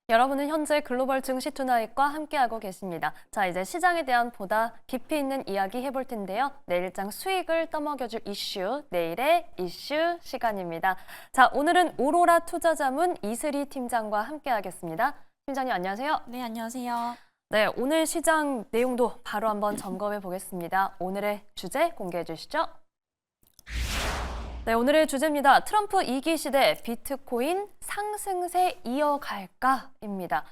여러분은 현재 글로벌 증시 투나잇과 함께하고 계십니다. 자, 이제 시장에 대한 보다 깊이 있는 이야기 해볼 텐데요. 내일장 수익을 떠먹여줄 이슈, 내일의 이슈 시간입니다. 자, 오늘은 오로라 투자자문 이슬희 팀장과 함께하겠습니다. 팀장님 안녕하세요. 네, 안녕하세요. 네, 오늘 시장 내용도 바로 한번 점검해 보겠습니다. 오늘의 주제 공개해 주시죠. 네, 오늘의 주제입니다. 트럼프 2기 시대 비트코인 상승세 이어갈까입니다.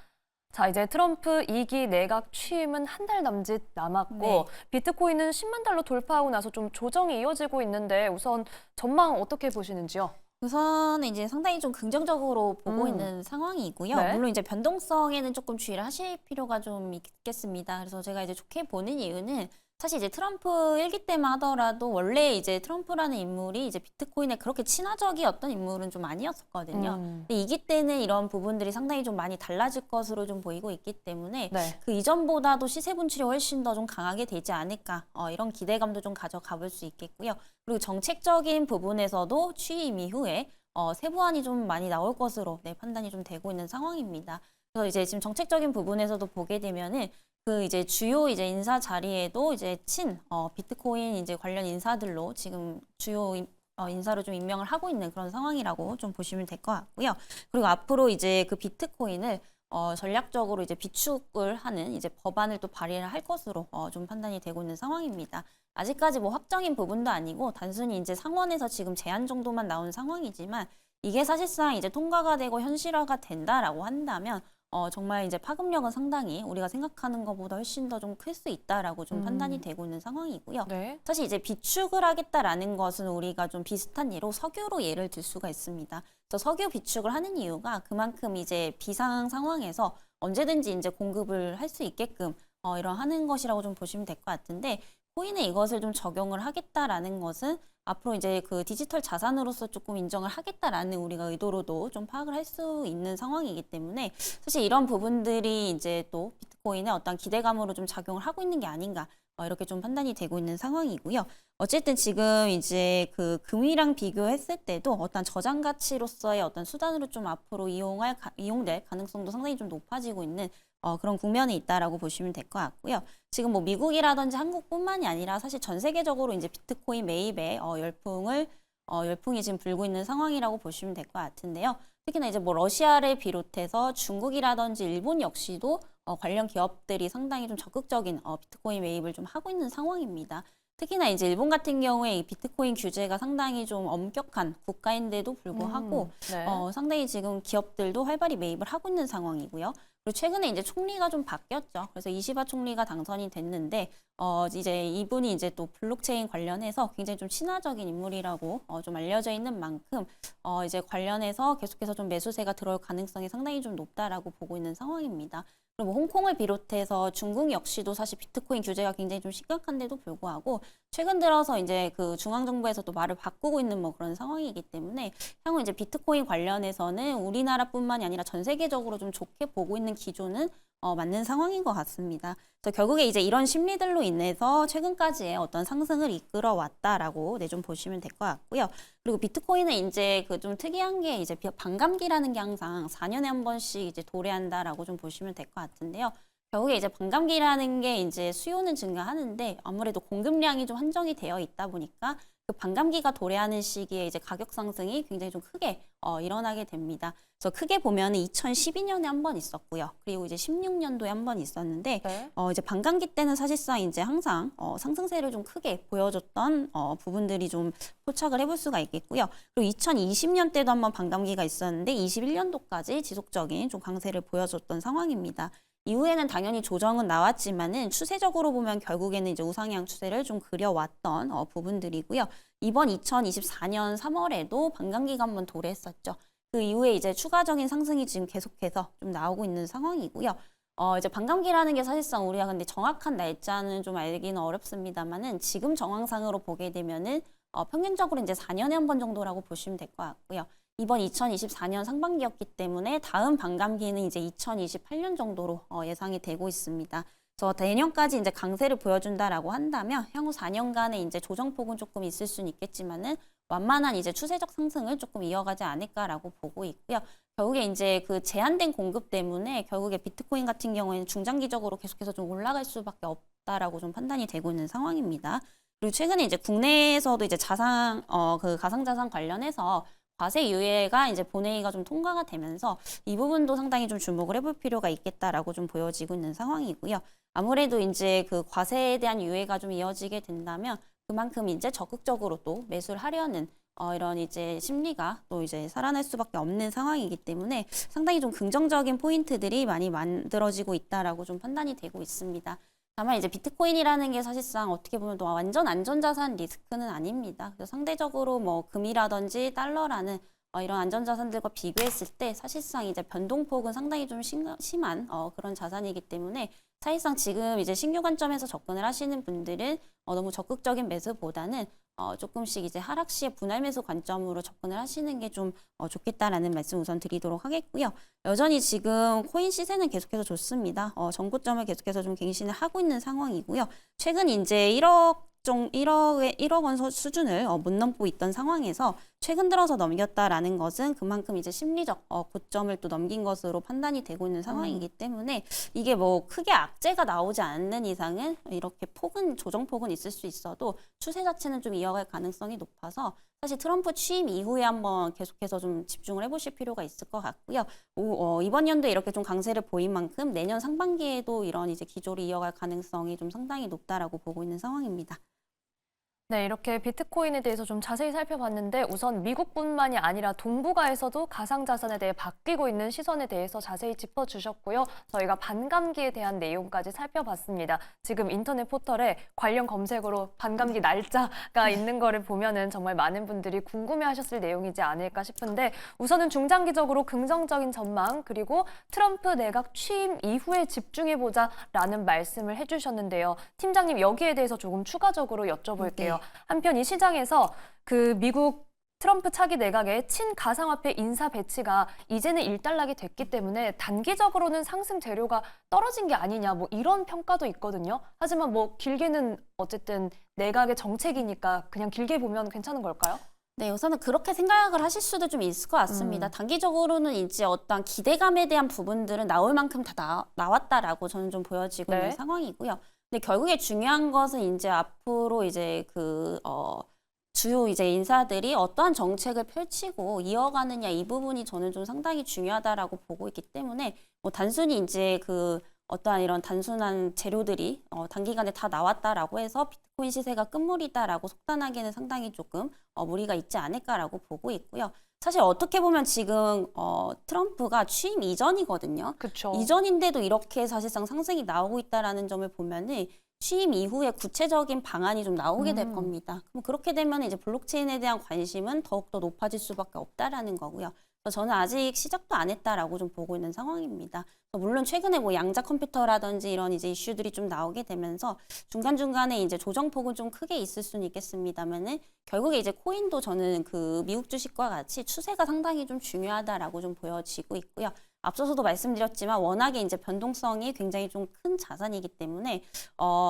자, 이제 트럼프 2기 내각 취임은 한 달 남짓 남았고 네. 비트코인은 10만 달러 돌파하고 나서 좀 조정이 이어지고 있는데 우선 전망 어떻게 보시는지요? 우선은 이제 상당히 좀 긍정적으로 보고 있는 상황이고요. 네. 물론 이제 변동성에는 조금 주의를 하실 필요가 좀 있겠습니다. 그래서 제가 이제 좋게 보는 이유는 사실 이제 트럼프 일기 때만 하더라도 원래 이제 트럼프라는 인물이 이제 비트코인에 그렇게 친화적이었던 인물은 좀 아니었었거든요. 근데 2기 때는 이런 부분들이 상당히 좀 많이 달라질 것으로 좀 보이고 있기 때문에 네. 그 이전보다도 시세 분출이 훨씬 더 좀 강하게 되지 않을까 이런 기대감도 좀 가져가 볼 수 있겠고요. 그리고 정책적인 부분에서도 취임 이후에 세부안이 좀 많이 나올 것으로 판단이 좀 되고 있는 상황입니다. 그래서 이제 지금 정책적인 부분에서도 보게 되면은 그 이제 주요 이제 인사 자리에도 이제 비트코인 이제 관련 인사들로 지금 주요 인사로 좀 임명을 하고 있는 그런 상황이라고 좀 보시면 될 것 같고요. 그리고 앞으로 이제 그 비트코인을 전략적으로 이제 비축을 하는 이제 법안을 또 발의를 할 것으로 좀 판단이 되고 있는 상황입니다. 아직까지 뭐 확정인 부분도 아니고 단순히 이제 상원에서 지금 제안 정도만 나온 상황이지만 이게 사실상 이제 통과가 되고 현실화가 된다라고 한다면 정말 이제 파급력은 상당히 우리가 생각하는 것보다 훨씬 더 좀 클 수 있다라고 좀 판단이 되고 있는 상황이고요. 네. 사실 이제 비축을 하겠다라는 것은 우리가 좀 비슷한 예로 석유로 예를 들 수가 있습니다. 그래서 석유 비축을 하는 이유가 그만큼 이제 비상 상황에서 언제든지 이제 공급을 할 수 있게끔 이런 하는 것이라고 좀 보시면 될 것 같은데 코인에 이것을 좀 적용을 하겠다라는 것은 앞으로 이제 그 디지털 자산으로서 조금 인정을 하겠다라는 우리가 의도로도 좀 파악을 할 수 있는 상황이기 때문에 사실 이런 부분들이 이제 또 비트코인의 어떤 기대감으로 좀 작용을 하고 있는 게 아닌가 이렇게 좀 판단이 되고 있는 상황이고요. 어쨌든 지금 이제 그 금이랑 비교했을 때도 어떤 저장 가치로서의 어떤 수단으로 좀 앞으로 이용될 가능성도 상당히 좀 높아지고 있는 그런 국면에 있다라고 보시면 될 것 같고요. 지금 뭐 미국이라든지 한국뿐만이 아니라 사실 전 세계적으로 이제 비트코인 매입에 열풍이 지금 불고 있는 상황이라고 보시면 될 것 같은데요. 특히나 이제 뭐 러시아를 비롯해서 중국이라든지 일본 역시도 관련 기업들이 상당히 좀 적극적인 비트코인 매입을 좀 하고 있는 상황입니다. 특히나 이제 일본 같은 경우에 이 비트코인 규제가 상당히 좀 엄격한 국가인데도 불구하고 네. 상당히 지금 기업들도 활발히 매입을 하고 있는 상황이고요. 그리고 최근에 이제 총리가 좀 바뀌었죠. 그래서 이시바 총리가 당선이 됐는데 이제 이분이 이제 또 블록체인 관련해서 굉장히 좀 친화적인 인물이라고 좀 알려져 있는 만큼 이제 관련해서 계속해서 좀 매수세가 들어올 가능성이 상당히 좀 높다라고 보고 있는 상황입니다. 그리고 홍콩을 비롯해서 중국 역시도 사실 비트코인 규제가 굉장히 좀 심각한데도 불구하고 최근 들어서 이제 그 중앙정부에서 또 말을 바꾸고 있는 뭐 그런 상황이기 때문에 향후 이제 비트코인 관련해서는 우리나라뿐만이 아니라 전 세계적으로 좀 좋게 보고 있는 기조는 맞는 상황인 것 같습니다. 그래서 결국에 이제 이런 심리들로 인해서 최근까지의 어떤 상승을 이끌어 왔다라고 좀 보시면 될 것 같고요. 그리고 비트코인은 이제 그 좀 특이한 게 이제 반감기라는 게 항상 4년에 한 번씩 이제 도래한다라고 좀 보시면 될 것 같은데요. 결국에 이제 반감기라는 게 이제 수요는 증가하는데 아무래도 공급량이 좀 한정이 되어 있다 보니까 그 반감기가 도래하는 시기에 이제 가격 상승이 굉장히 좀 크게 일어나게 됩니다. 그래서 크게 보면 2012년에 한 번 있었고요. 그리고 이제 16년도에 한 번 있었는데 네. 이제 반감기 때는 사실상 이제 항상 상승세를 좀 크게 보여줬던 부분들이 좀 포착을 해볼 수가 있겠고요. 그리고 2020년 때도 한 번 반감기가 있었는데 21년도까지 지속적인 좀 강세를 보여줬던 상황입니다. 이후에는 당연히 조정은 나왔지만은 추세적으로 보면 결국에는 이제 우상향 추세를 좀 그려왔던 부분들이고요. 이번 2024년 3월에도 반감기가 한번 도래했었죠. 그 이후에 이제 추가적인 상승이 지금 계속해서 좀 나오고 있는 상황이고요. 이제 반감기라는 게 사실상 우리가 근데 정확한 날짜는 좀 알기는 어렵습니다만은 지금 정황상으로 보게 되면은 평균적으로 이제 4년에 한 번 정도라고 보시면 될 것 같고요. 이번 2024년 상반기였기 때문에 다음 반감기는 이제 2028년 정도로 예상이 되고 있습니다. 그래서 내년까지 이제 강세를 보여준다라고 한다면 향후 4년간의 이제 조정폭은 조금 있을 수는 있겠지만은 완만한 이제 추세적 상승을 조금 이어가지 않을까라고 보고 있고요. 결국에 이제 그 제한된 공급 때문에 결국에 비트코인 같은 경우에는 중장기적으로 계속해서 좀 올라갈 수밖에 없다라고 좀 판단이 되고 있는 상황입니다. 그리고 최근에 이제 국내에서도 이제 그 가상자산 관련해서 과세 유예가 이제 본회의가 좀 통과가 되면서 이 부분도 상당히 좀 주목을 해볼 필요가 있겠다라고 좀 보여지고 있는 상황이고요. 아무래도 이제 그 과세에 대한 유예가 좀 이어지게 된다면 그만큼 이제 적극적으로 또 매수를 하려는 이런 이제 심리가 또 이제 살아날 수밖에 없는 상황이기 때문에 상당히 좀 긍정적인 포인트들이 많이 만들어지고 있다라고 좀 판단이 되고 있습니다. 다만 이제 비트코인이라는 게 사실상 어떻게 보면 또 완전 안전자산 리스크는 아닙니다. 그래서 상대적으로 뭐 금이라든지 달러라는 이런 안전자산들과 비교했을 때 사실상 이제 변동폭은 상당히 좀 심한 그런 자산이기 때문에 사실상 지금 이제 신규 관점에서 접근을 하시는 분들은 너무 적극적인 매수보다는 조금씩 이제 하락 시에 분할 매수 관점으로 접근을 하시는 게 좀 좋겠다라는 말씀 우선 드리도록 하겠고요. 여전히 지금 코인 시세는 계속해서 좋습니다. 전고점을 계속해서 좀 갱신을 하고 있는 상황이고요. 최근 이제 1억 원 수준을 못 넘고 있던 상황에서 최근 들어서 넘겼다라는 것은 그만큼 이제 심리적 고점을 또 넘긴 것으로 판단이 되고 있는 상황이기 때문에 이게 뭐 크게 악재가 나오지 않는 이상은 이렇게 조정폭은 있을 수 있어도 추세 자체는 좀 이어갈 가능성이 높아서 사실 트럼프 취임 이후에 한번 계속해서 좀 집중을 해보실 필요가 있을 것 같고요. 이번 연도에 이렇게 좀 강세를 보인 만큼 내년 상반기에도 이런 이제 기조를 이어갈 가능성이 좀 상당히 높다라고 보고 있는 상황입니다. 네, 이렇게 비트코인에 대해서 좀 자세히 살펴봤는데 우선 미국뿐만이 아니라 동북아에서도 가상자산에 대해 바뀌고 있는 시선에 대해서 자세히 짚어주셨고요. 저희가 반감기에 대한 내용까지 살펴봤습니다. 지금 인터넷 포털에 관련 검색어로 반감기 날짜가 있는 거를 보면은 정말 많은 분들이 궁금해하셨을 내용이지 않을까 싶은데 우선은 중장기적으로 긍정적인 전망 그리고 트럼프 내각 취임 이후에 집중해보자라는 말씀을 해주셨는데요. 팀장님 여기에 대해서 조금 추가적으로 여쭤볼게요. 한편 이 시장에서 그 미국 트럼프 차기 내각의 친가상화폐 인사 배치가 이제는 일단락이 됐기 때문에 단기적으로는 상승 재료가 떨어진 게 아니냐 뭐 이런 평가도 있거든요. 하지만 뭐 길게는 어쨌든 내각의 정책이니까 그냥 길게 보면 괜찮은 걸까요? 네, 우선은 그렇게 생각을 하실 수도 좀 있을 것 같습니다. 단기적으로는 이제 어떤 기대감에 대한 부분들은 나올 만큼 다 나왔다라고 저는 좀 보여지고 네. 있는 상황이고요. 근데 결국에 중요한 것은 이제 앞으로 이제 주요 이제 인사들이 어떠한 정책을 펼치고 이어가느냐 이 부분이 저는 좀 상당히 중요하다라고 보고 있기 때문에 뭐 단순히 이제 어떠한 이런 단순한 재료들이 단기간에 다 나왔다라고 해서 비트코인 시세가 끝물이다라고 속단하기에는 상당히 조금 무리가 있지 않을까라고 보고 있고요. 사실 어떻게 보면 지금 트럼프가 취임 이전이거든요. 그렇죠. 이전인데도 이렇게 사실상 상승이 나오고 있다라는 점을 보면은 취임 이후에 구체적인 방안이 좀 나오게 될 겁니다. 그럼 그렇게 되면 이제 블록체인에 대한 관심은 더욱더 높아질 수밖에 없다라는 거고요. 그래서 저는 아직 시작도 안 했다라고 좀 보고 있는 상황입니다. 물론 최근에 뭐 양자 컴퓨터라든지 이런 이제 이슈들이 좀 나오게 되면서 중간중간에 이제 조정폭은 좀 크게 있을 수는 있겠습니다만은 결국에 이제 코인도 저는 그 미국 주식과 같이 추세가 상당히 좀 중요하다라고 좀 보여지고 있고요. 앞서서도 말씀드렸지만 워낙에 이제 변동성이 굉장히 좀 큰 자산이기 때문에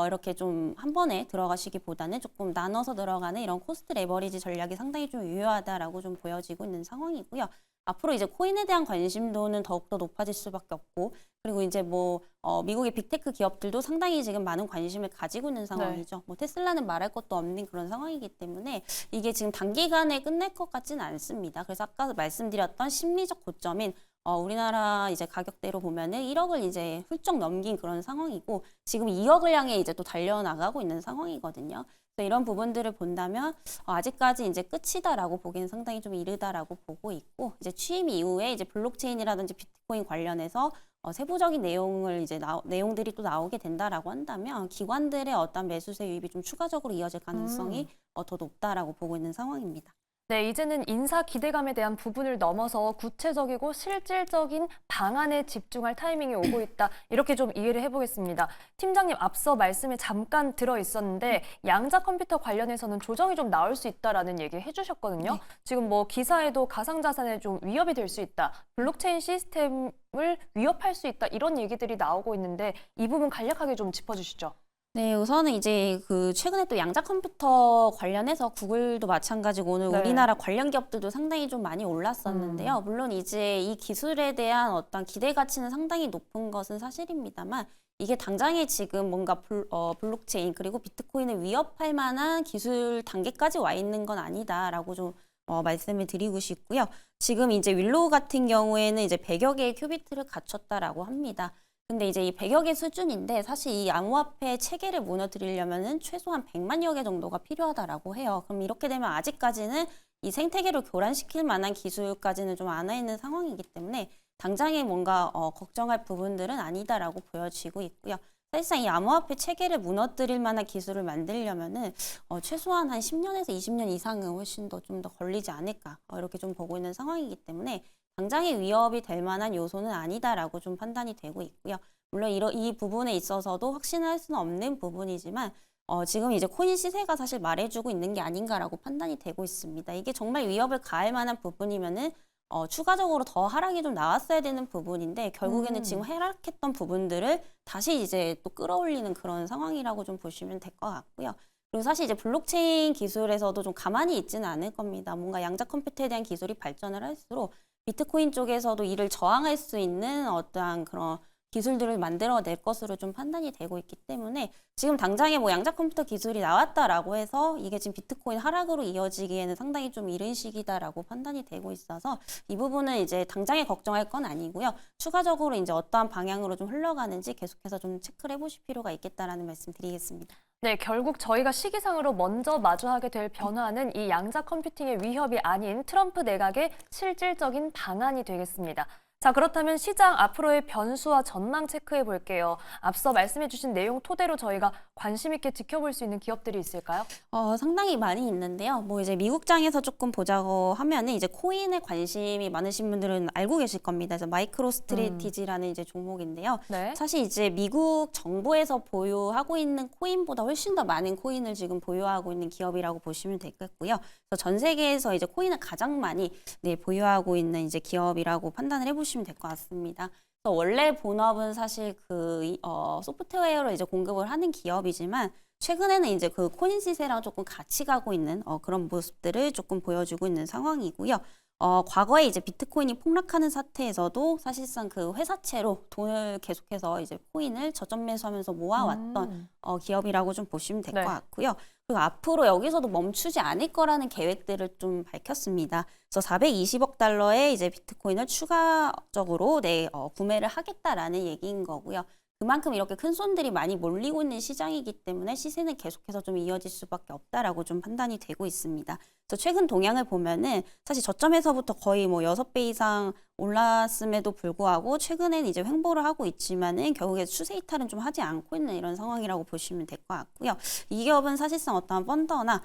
이렇게 좀 한 번에 들어가시기보다는 조금 나눠서 들어가는 이런 코스트 레버리지 전략이 상당히 좀 유효하다라고 좀 보여지고 있는 상황이고요. 앞으로 이제 코인에 대한 관심도는 더욱더 높아질 수밖에 없고 그리고 이제 뭐 미국의 빅테크 기업들도 상당히 지금 많은 관심을 가지고 있는 상황이죠. 뭐 테슬라는 말할 것도 없는 그런 상황이기 때문에 이게 지금 단기간에 끝낼 것 같지는 않습니다. 그래서 아까 말씀드렸던 심리적 고점인 우리나라 이제 가격대로 보면은 1억을 이제 훌쩍 넘긴 그런 상황이고 지금 2억을 향해 이제 또 달려나가고 있는 상황이거든요. 그래서 이런 부분들을 본다면 아직까지 이제 끝이다라고 보기에는 상당히 좀 이르다라고 보고 있고 이제 취임 이후에 이제 블록체인이라든지 비트코인 관련해서 세부적인 내용들이 또 나오게 된다라고 한다면 기관들의 어떤 매수세 유입이 좀 추가적으로 이어질 가능성이 더 높다라고 보고 있는 상황입니다. 네, 이제는 인사 기대감에 대한 부분을 넘어서 구체적이고 실질적인 방안에 집중할 타이밍이 오고 있다. 이렇게 좀 이해를 해보겠습니다. 팀장님, 앞서 말씀에 잠깐 들어 있었는데 양자 컴퓨터 관련해서는 조정이 좀 나올 수 있다라는 얘기 해주셨거든요. 네. 지금 뭐 기사에도 가상자산에 좀 위협이 될 수 있다. 블록체인 시스템을 위협할 수 있다. 이런 얘기들이 나오고 있는데 이 부분 간략하게 좀 짚어주시죠. 네, 우선은 이제 그 최근에 또 양자 컴퓨터 관련해서 구글도 마찬가지고 오늘 네. 우리나라 관련 기업들도 상당히 좀 많이 올랐었는데요. 물론 이제 이 기술에 대한 어떤 기대 가치는 상당히 높은 것은 사실입니다만 이게 당장에 지금 뭔가 블록체인 그리고 비트코인을 위협할 만한 기술 단계까지 와 있는 건 아니다라고 좀 말씀을 드리고 싶고요. 지금 이제 윌로우 같은 경우에는 이제 100여 개의 큐비트를 갖췄다라고 합니다. 근데 이제 이 100여 개 수준인데 사실 이 암호화폐 체계를 무너뜨리려면은 최소한 100만여 개 정도가 필요하다라고 해요. 그럼 이렇게 되면 아직까지는 이 생태계를 교란시킬 만한 기술까지는 좀 안 와 있는 상황이기 때문에 당장에 뭔가 걱정할 부분들은 아니다라고 보여지고 있고요. 사실상 이 암호화폐 체계를 무너뜨릴 만한 기술을 만들려면은 최소한 한 10년에서 20년 이상은 훨씬 더 좀 더 걸리지 않을까 이렇게 좀 보고 있는 상황이기 때문에 당장의 위협이 될 만한 요소는 아니다라고 좀 판단이 되고 있고요. 물론 이 부분에 있어서도 확신할 수는 없는 부분이지만 지금 이제 코인 시세가 사실 말해주고 있는 게 아닌가라고 판단이 되고 있습니다. 이게 정말 위협을 가할 만한 부분이면은 추가적으로 더 하락이 좀 나왔어야 되는 부분인데 결국에는 지금 하락했던 부분들을 다시 이제 또 끌어올리는 그런 상황이라고 좀 보시면 될 것 같고요. 그리고 사실 이제 블록체인 기술에서도 좀 가만히 있지는 않을 겁니다. 뭔가 양자 컴퓨터에 대한 기술이 발전을 할수록 비트코인 쪽에서도 이를 저항할 수 있는 어떠한 그런 기술들을 만들어낼 것으로 좀 판단이 되고 있기 때문에 지금 당장에 뭐 양자 컴퓨터 기술이 나왔다라고 해서 이게 지금 비트코인 하락으로 이어지기에는 상당히 좀 이른 시기다라고 판단이 되고 있어서 이 부분은 이제 당장에 걱정할 건 아니고요. 추가적으로 이제 어떠한 방향으로 좀 흘러가는지 계속해서 좀 체크를 해보실 필요가 있겠다라는 말씀 드리겠습니다. 네, 결국 저희가 시기상으로 먼저 마주하게 될 변화는 이 양자 컴퓨팅의 위협이 아닌 트럼프 내각의 실질적인 방안이 되겠습니다. 자, 그렇다면 시장 앞으로의 변수와 전망 체크해 볼게요. 앞서 말씀해 주신 내용 토대로 저희가 관심 있게 지켜볼 수 있는 기업들이 있을까요? 상당히 많이 있는데요. 뭐 이제 미국장에서 조금 보자고 하면은 이제 코인에 관심이 많으신 분들은 알고 계실 겁니다. 그래서 마이크로 스트래티지라는 이제 종목인데요. 네. 사실 이제 미국 정부에서 보유하고 있는 코인보다 훨씬 더 많은 코인을 지금 보유하고 있는 기업이라고 보시면 되겠고요. 그래서 전 세계에서 이제 코인을 가장 많이 보유하고 있는 이제 기업이라고 판단을 해보시면 될 것 같습니다. 그래서 원래 본업은 사실 소프트웨어로 이제 공급을 하는 기업이지만 최근에는 이제 그 코인 시세랑 조금 같이 가고 있는 그런 모습들을 조금 보여주고 있는 상황이고요. 과거에 이제 비트코인이 폭락하는 사태에서도 사실상 그 회사채로 돈을 계속해서 이제 코인을 저점 매수하면서 모아왔던 기업이라고 좀 보시면 될 것 네. 같고요. 그리고 앞으로 여기서도 멈추지 않을 거라는 계획들을 좀 밝혔습니다. 그래서 420억 달러의 이제 비트코인을 추가적으로 구매를 하겠다라는 얘기인 거고요. 그만큼 이렇게 큰 손들이 많이 몰리고 있는 시장이기 때문에 시세는 계속해서 좀 이어질 수밖에 없다라고 좀 판단이 되고 있습니다. 그래서 최근 동향을 보면은 사실 저점에서부터 거의 뭐 6배 이상 올랐음에도 불구하고 최근에는 이제 횡보를 하고 있지만은 결국에 추세 이탈은 좀 하지 않고 있는 이런 상황이라고 보시면 될 것 같고요. 이 기업은 사실상 어떠한 펀더나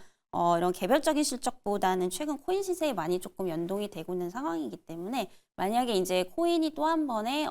이런 개별적인 실적보다는 최근 코인 시세에 많이 조금 연동이 되고 있는 상황이기 때문에 만약에 이제 코인이 또 한 번에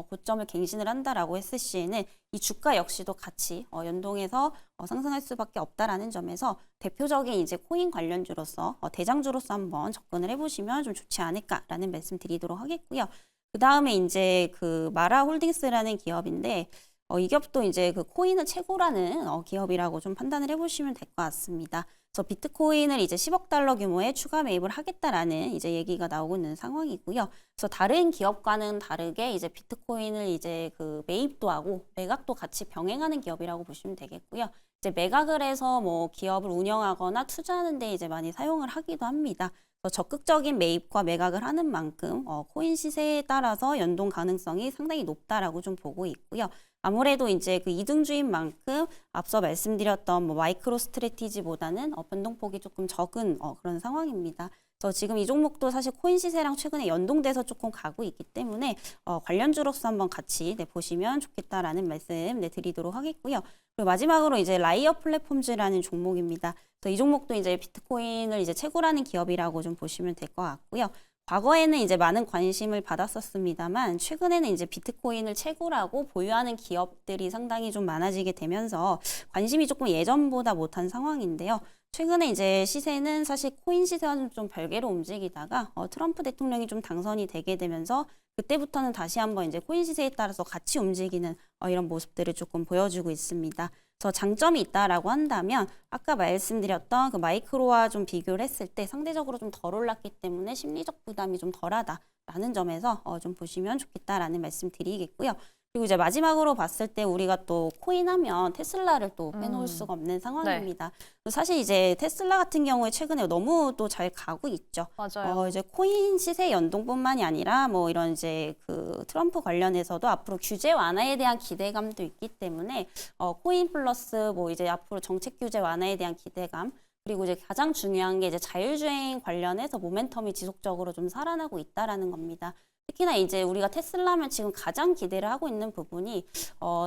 고점을 갱신을 한다라고 했을 시에는 이 주가 역시도 같이 연동해서 상승할 수밖에 없다라는 점에서 대표적인 이제 코인 관련주로서 대장주로서 한번 접근을 해보시면 좀 좋지 않을까라는 말씀 드리도록 하겠고요. 그 다음에 이제 그 마라 홀딩스라는 기업인데 이 기업도 이제 그 코인을 최고라는 기업이라고 좀 판단을 해보시면 될 것 같습니다. 그래서 비트코인을 이제 10억 달러 규모의 추가 매입을 하겠다라는 이제 얘기가 나오고 있는 상황이고요. 그래서 다른 기업과는 다르게 이제 비트코인을 이제 그 매입도 하고 매각도 같이 병행하는 기업이라고 보시면 되겠고요. 이제 매각을 해서 뭐 기업을 운영하거나 투자하는 데 이제 많이 사용을 하기도 합니다. 그래서 적극적인 매입과 매각을 하는 만큼 코인 시세에 따라서 연동 가능성이 상당히 높다라고 좀 보고 있고요. 아무래도 이제 그 이등주인 만큼 앞서 말씀드렸던 뭐 마이크로 스트래티지보다는 변동폭이 조금 적은 그런 상황입니다. 그래서 지금 이 종목도 사실 코인 시세랑 최근에 연동돼서 조금 가고 있기 때문에 관련주로서 한번 같이 보시면 좋겠다라는 말씀 드리도록 하겠고요. 그리고 마지막으로 이제 라이어 플랫폼즈라는 종목입니다. 그래서 이 종목도 이제 비트코인을 이제 채굴하는 기업이라고 좀 보시면 될 것 같고요. 과거에는 이제 많은 관심을 받았었습니다만 최근에는 이제 비트코인을 채굴하고 보유하는 기업들이 상당히 좀 많아지게 되면서 관심이 조금 예전보다 못한 상황인데요. 최근에 이제 시세는 사실 코인 시세와는 좀 별개로 움직이다가 트럼프 대통령이 좀 당선이 되게 되면서 그때부터는 다시 한번 이제 코인 시세에 따라서 같이 움직이는 이런 모습들을 조금 보여주고 있습니다. 그래서 장점이 있다라고 한다면 아까 말씀드렸던 그 마이크로와 좀 비교를 했을 때 상대적으로 좀 덜 올랐기 때문에 심리적 부담이 좀 덜하다라는 점에서 좀 보시면 좋겠다라는 말씀 드리겠고요. 그리고 이제 마지막으로 봤을 때 우리가 또 코인하면 테슬라를 또 빼놓을 수가 없는 상황입니다. 사실 이제 테슬라 같은 경우에 최근에 너무 또 잘 가고 있죠. 맞아요. 이제 코인 시세 연동뿐만이 아니라 뭐 이런 이제 그 트럼프 관련해서도 앞으로 규제 완화에 대한 기대감도 있기 때문에 코인 플러스 뭐 이제 앞으로 정책 규제 완화에 대한 기대감 그리고 이제 가장 중요한 게 이제 자율주행 관련해서 모멘텀이 지속적으로 좀 살아나고 있다라는 겁니다. 특히나 이제 우리가 테슬라면 지금 가장 기대를 하고 있는 부분이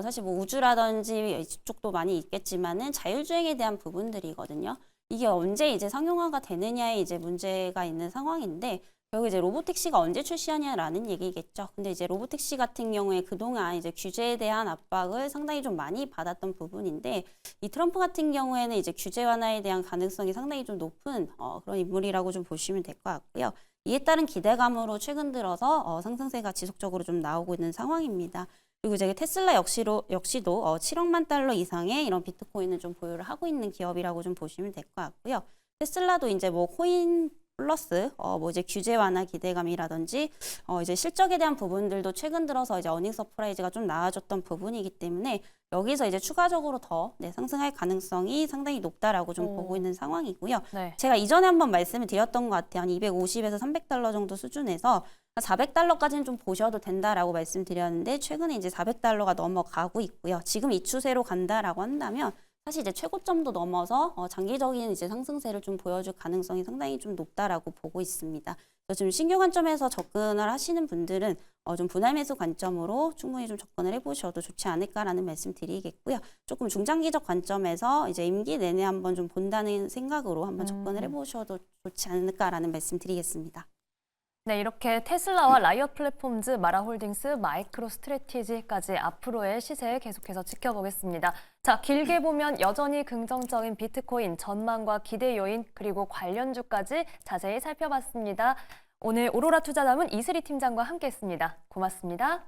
사실 뭐 우주라든지 이쪽도 많이 있겠지만은 자율주행에 대한 부분들이거든요. 이게 언제 이제 상용화가 되느냐에 이제 문제가 있는 상황인데 결국 이제 로보택시가 언제 출시하냐라는 얘기겠죠. 근데 이제 로보택시 같은 경우에 그동안 이제 규제에 대한 압박을 상당히 좀 많이 받았던 부분인데 이 트럼프 같은 경우에는 이제 규제 완화에 대한 가능성이 상당히 좀 높은 그런 인물이라고 좀 보시면 될 것 같고요. 이에 따른 기대감으로 최근 들어서 상승세가 지속적으로 좀 나오고 있는 상황입니다. 그리고 이제 테슬라 역시도 7억만 달러 이상의 이런 비트코인을 좀 보유를 하고 있는 기업이라고 좀 보시면 될 것 같고요. 테슬라도 이제 뭐 코인 플러스 뭐 이제 규제 완화 기대감이라든지 이제 실적에 대한 부분들도 최근 들어서 이제 어닝 서프라이즈가 좀 나아졌던 부분이기 때문에 여기서 이제 추가적으로 더 상승할 가능성이 상당히 높다라고 좀 보고 있는 상황이고요. 네. 제가 이전에 한번 말씀을 드렸던 것 같아요. 한 250에서 300달러 정도 수준에서 400달러까지는 좀 보셔도 된다라고 말씀드렸는데 최근에 이제 400달러가 넘어가고 있고요. 지금 이 추세로 간다라고 한다면 사실 이제 최고점도 넘어서 장기적인 이제 상승세를 좀 보여줄 가능성이 상당히 좀 높다라고 보고 있습니다. 그래서 지금 신규 관점에서 접근을 하시는 분들은 좀 분할 매수 관점으로 충분히 좀 접근을 해보셔도 좋지 않을까라는 말씀 드리겠고요. 조금 중장기적 관점에서 이제 임기 내내 한번 좀 본다는 생각으로 한번 접근을 해보셔도 좋지 않을까라는 말씀 드리겠습니다. 네, 이렇게 테슬라와 라이엇 플랫폼즈, 마라홀딩스, 마이크로 스트래티지까지 앞으로의 시세 계속해서 지켜보겠습니다. 자, 길게 보면 여전히 긍정적인 비트코인 전망과 기대 요인 그리고 관련주까지 자세히 살펴봤습니다. 오늘 오로라 투자자문 이슬희 팀장과 함께했습니다. 고맙습니다.